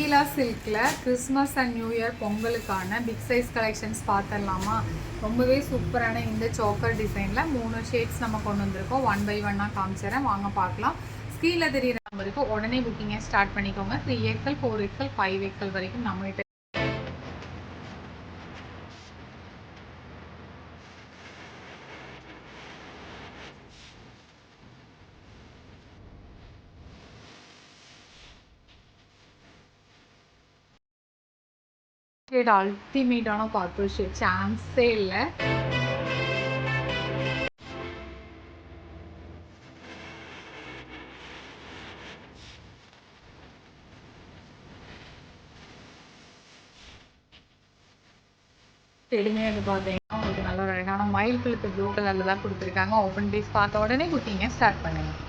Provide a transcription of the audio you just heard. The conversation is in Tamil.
மித்திலா சில்கில் கிறிஸ்மஸ் அண்ட் நியூ இயர் பொங்கலுக்கான பிக் சைஸ் கலெக்ஷன்ஸ் பார்த்துடலாமா? ரொம்பவே சூப்பரான இந்த சோக்கர் டிசைனில் 3 ஷேட்ஸ் நம்ம கொண்டு வந்திருக்கோம். 1 by 1 காமிச்சிடறேன், வாங்க பார்க்கலாம். ஸ்க்ரீனில் தெரியுற நம்பருக்கு உடனே புக்கிங்கை ஸ்டார்ட் பண்ணிக்கோங்க. 3XL 4XL 5XL வரைக்கும் நம்மகிட்ட ஷேட் அல்டிமேட்டான பர்பிள் ஷேட், சான்ஸே இல்லை. எடுமே அது பார்த்தீங்கன்னா உங்களுக்கு நல்ல ஒரு அழகான மயில் கழுத்து ப்ளூ கலரில் தான் கொடுத்துருக்காங்க. ஓப்பன் பீஸ் பார்த்த உடனே புக்கிங்கை ஸ்டார்ட் பண்ணுங்கள்.